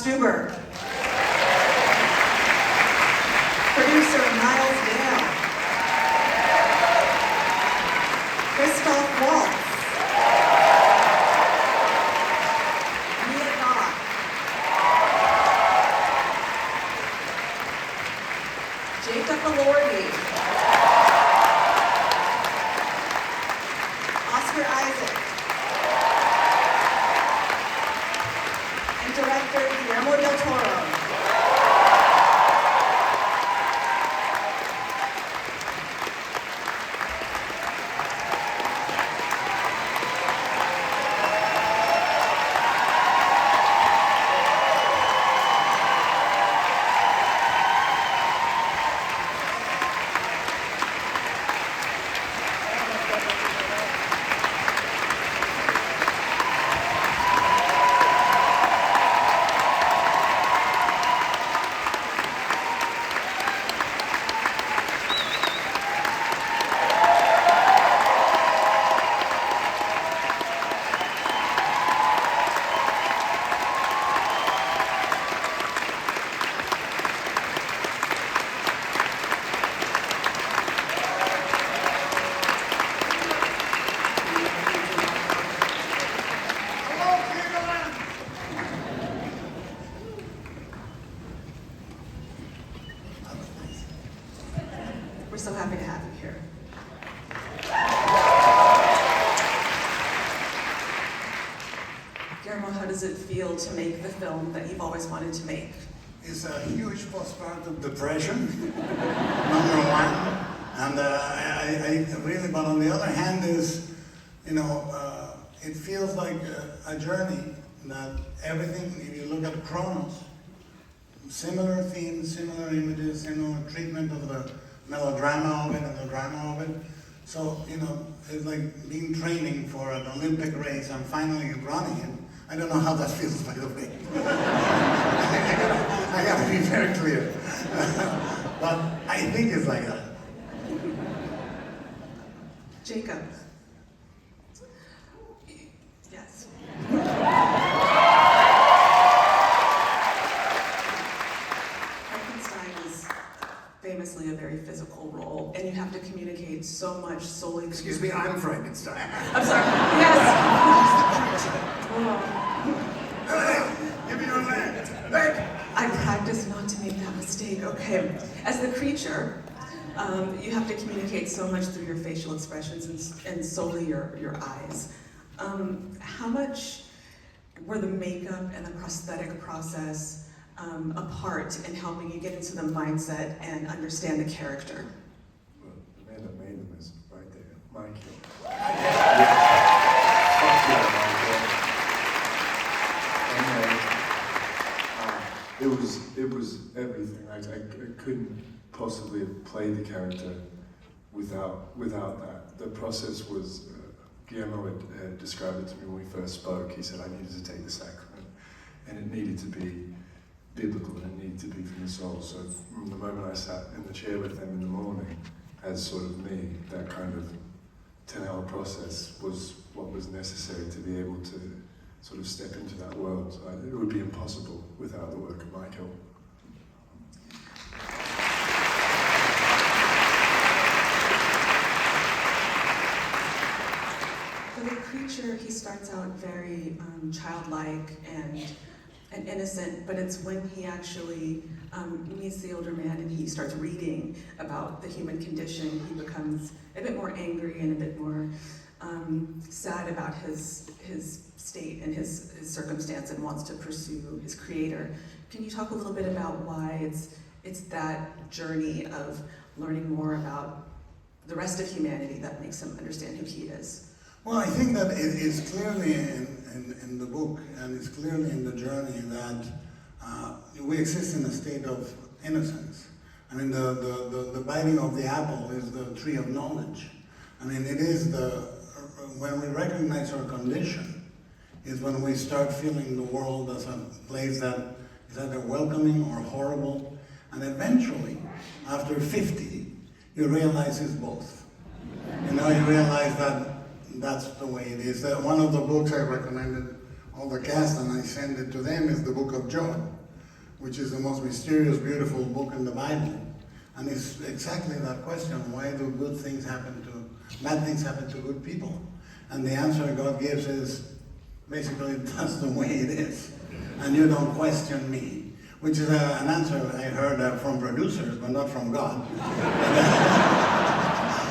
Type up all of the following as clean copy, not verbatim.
Stuber. Producer Miles Dale. Christoph Waltz. Goth. Jacob Elordi. Oscar Isaac. And director Guillermo del Toro. We're so happy to have you here. Guillermo, how does it feel to make the film that you've always wanted to make? It's a huge postpartum depression, number one. And I really, but on the other hand is, it feels like a journey that everything, if you look at Chronos, similar themes, similar images, similar treatment of the melodrama of it and the drama of it. So, it's like being training for an Olympic race and finally running it. I don't know how that feels, by the way. I gotta be very clear. But I think it's like that. Jacob. Yes. Frankenstein is famously a very physical role, and you have to communicate so much solely. Excuse me, I'm Frankenstein. I'm sorry. Yes. Give me your leg. Leg. I practiced not to make that mistake. Okay. As the creature, you have to communicate so much through your facial expressions and solely your eyes. How much were the makeup and the prosthetic process a part in helping you get into the mindset and understand the character? Well, the man that made them is right there, Michael. It was everything. I couldn't possibly have played the character without that. The process was, Guillermo had described it to me when we first spoke. He said I needed to take the sacrament, and it needed to be biblical, and it needed to be from the soul. So from the moment I sat in the chair with them in the morning, as sort of me, that kind of 10-hour process was what was necessary to be able to sort of step into that world. So it would be impossible without the work of Michael. For the creature, he starts out very childlike and innocent, but it's when he actually meets the older man and he starts reading about the human condition, he becomes a bit more angry and a bit more sad about his state and his circumstance and wants to pursue his creator. Can you talk a little bit about why it's that journey of learning more about the rest of humanity that makes him understand who he is? Well, I think that it is clearly in the book, and it's clearly in the journey that we exist in a state of innocence. I mean, the biting of the apple is the tree of knowledge. I mean, it is when we recognize our condition, is when we start feeling the world as a place that is either welcoming or horrible. And eventually, after 50, you realize it's both. You realize that that's the way it is. One of the books I recommended all the cast, and I send it to them, is the Book of Job. which is the most mysterious, beautiful book in the Bible. And it's exactly that question, why do bad things happen to good people? And the answer God gives is, basically, that's the way it is. And you don't question me. Which is an answer I heard from producers, but not from God.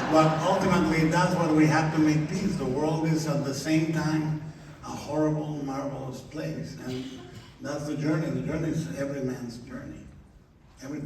But ultimately, that's what we have to make peace. The world is at the same time a horrible, marvelous place. And that's the journey. The journey is every man's journey. Every